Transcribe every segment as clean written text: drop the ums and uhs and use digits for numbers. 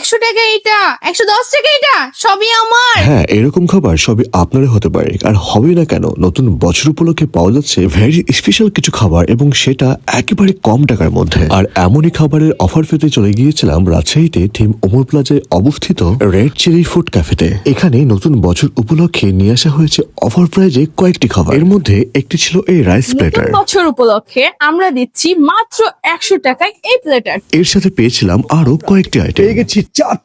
100 টাকা এটা, 110 টাকা এটা, সবই আমার। হ্যাঁ, এরকম খাবার সবই আপনারই হতে পারে, আর হবে না কেন। নতুন বছর উপলক্ষে পাওয়া যাচ্ছে ভেরি স্পেশাল কিছু খাবার, এবং সেটা একেবারে কম টাকার মধ্যে। আর এমনই খাবারের অফার পেতে চলে গিয়েছিলাম রাজশাহীতে থিম ওমর প্লাজায় অবস্থিত রেড চিলি ফুড ক্যাফেতে। এখানে নতুন বছর উপলক্ষে নিয়ে আসা হয়েছে অফার প্রাইজে কয়েকটি খাবার। এর মধ্যে একটি ছিল এই রাইস প্লেটার। নতুন বছর উপলক্ষে আমরা দিচ্ছি মাত্র 100 টাকায় এই প্লেটার। এর সাথে পেয়েছিলাম আরো কয়েকটি আইটেম। পেয়ে গেছি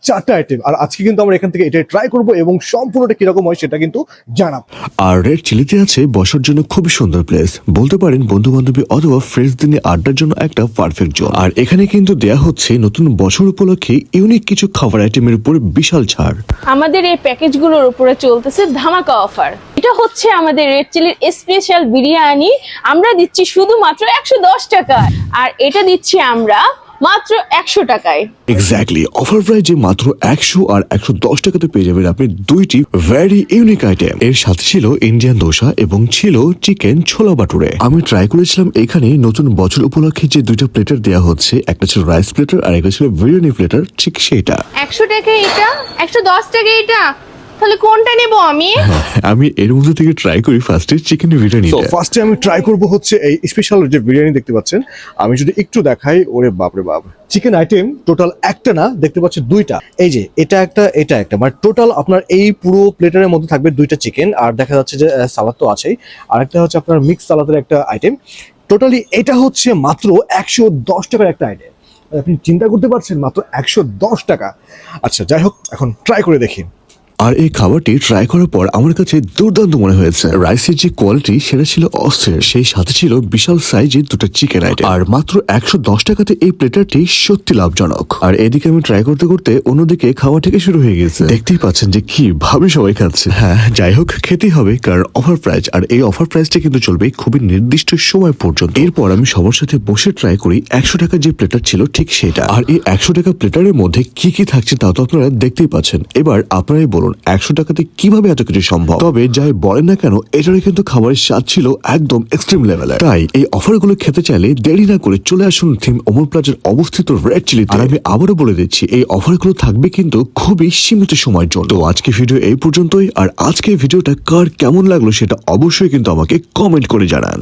চারটা আইটেম, আর আজকে কিন্তু আমরা এখান থেকে এটা ট্রাই করব এবং সম্পূর্ণটা কিরকম হয় সেটা কিন্তু জানাবো। আর রেড চিলিতে আছে বসার জন্য খুবই সুন্দর প্লেস, বলতে পারেন বন্ধু বান্ধবী অথবা ফ্রেন্ডস দিনে আড্ডার জন্য একটা পারফেক্ট জোন। আর এখানে কিন্তু দেয়া হচ্ছে নতুন বছর উপলক্ষে ইউনিক কিছু খাবার আইটেমের উপর বিশাল ছাড়। আমাদের এই প্যাকেজগুলোর উপরে চলতেছে ধামাকা অফার। এটা হচ্ছে আমাদের রেড চিলির স্পেশাল বিরিয়ানি, আমরা দিচ্ছি শুধুমাত্র 110 টাকায়, আর এটা দিচ্ছি আমরা মাত্র 100 টাকায়। এক্স্যাক্টলি, অফার প্রাইজে মাত্র 100 আর 110 টাকাতে পেয়ে যাবেন আপনি দুইটি ভেরি ইউনিক আইটেম। এর সাথে ছিল ইন্ডিয়ান দোসা এবং ছিল চিকেন ছোলা বাটুরে। আমি ট্রাই করেছিলাম এখানে নতুন বছর উপলক্ষে যে দুইটা প্লেটার দেওয়া হচ্ছে, একটা ছিল রাইস প্লেটার আর একটা ছিল বিরিয়ানি প্লেটার, ঠিক সেটা। 100 টাকা এটা, 110 টাকা এটা, তাহলে কোনটা নেব আমি? আমি এর মধ্যে থেকে ট্রাই করি ফার্স্টে চিকেন বিরিয়ানি। তো ফার্স্টে আমি ট্রাই করব হচ্ছে এই স্পেশাল যে বিরিয়ানি দেখতে পাচ্ছেন। আমি যদি একটু দেখাই, ওরে বাপরে বাপ, চিকেন আইটেম টোটাল একটা না, দেখতে পাচ্ছেন দুইটা। এই যে এটা একটা, মানে টোটাল আপনার এই পুরো প্লেটারের মধ্যে থাকবে দুইটা চিকেন, আর দেখা যাচ্ছে যে সালাদ তো আছেই, আর একটা হচ্ছে আপনার মিক্স সালাদের একটা আইটেম। টোটালি এটা হচ্ছে মাত্র 110 টাকার একটা আইটেম। আপনি চিন্তা করতে পারছেন, মাত্র 110 টাকা। আচ্ছা যাই হোক, এখন ট্রাই করে দেখি। আর এই খাবারটি ট্রাই করার পর আমার কাছে দুর্দান্ত মনে হয়েছে। রাইসের যে কোয়ালিটি সেটা ছিল অস্থির, সেই সাথে ছিল বিশাল সাইজের দুটো চিকেন আইটেম, আর মাত্র 110 টাকাতে এই প্লেটারটি সত্যি লাভজনক। আর এদিকে আমি ট্রাই করতে করতে অন্যদিকে খাওয়া থেকে শুরু হয়ে গেছে। দেখতেই পাচ্ছেন যে কি ভাবে সবাই খাচ্ছে। হ্যাঁ, যাই হোক, খেতেই হবে, কারণ অফার প্রাইস, আর এই অফার প্রাইসটা কিন্তু চলবে খুবই নির্দিষ্ট সময় পর্যন্ত। এরপর আমি সবার সাথে বসে ট্রাই করি 100 টাকার যে প্লেটার ছিল ঠিক সেটা। আর এই 100 টাকা প্লেটারের মধ্যে কি কি থাকছে তা তো আপনারা দেখতেই পাচ্ছেন। এবার আপনারাই বলুন 100 টাকাতে কিভাবে এত কিছু সম্ভব। তবে যাই বলেন না কেন, এটারই কিন্তু খাবারের স্বাদ ছিল একদম এক্সট্রিম লেভেলের। তাই এই অফারগুলো খেতে চাইলে দেরি না করে চলে আসুন থিম ওমর প্লাজার অবস্থিত রেড চিলিতে। আর আমি আবারও বলে দিচ্ছি, এই অফারগুলো থাকবে কিন্তু খুবই সীমিত সময়ের জন্য। তো আজকে ভিডিও এই পর্যন্তই, আর আজকে ভিডিওটা কার কেমন লাগলো সেটা অবশ্যই কিন্তু আমাকে কমেন্ট করে জানান।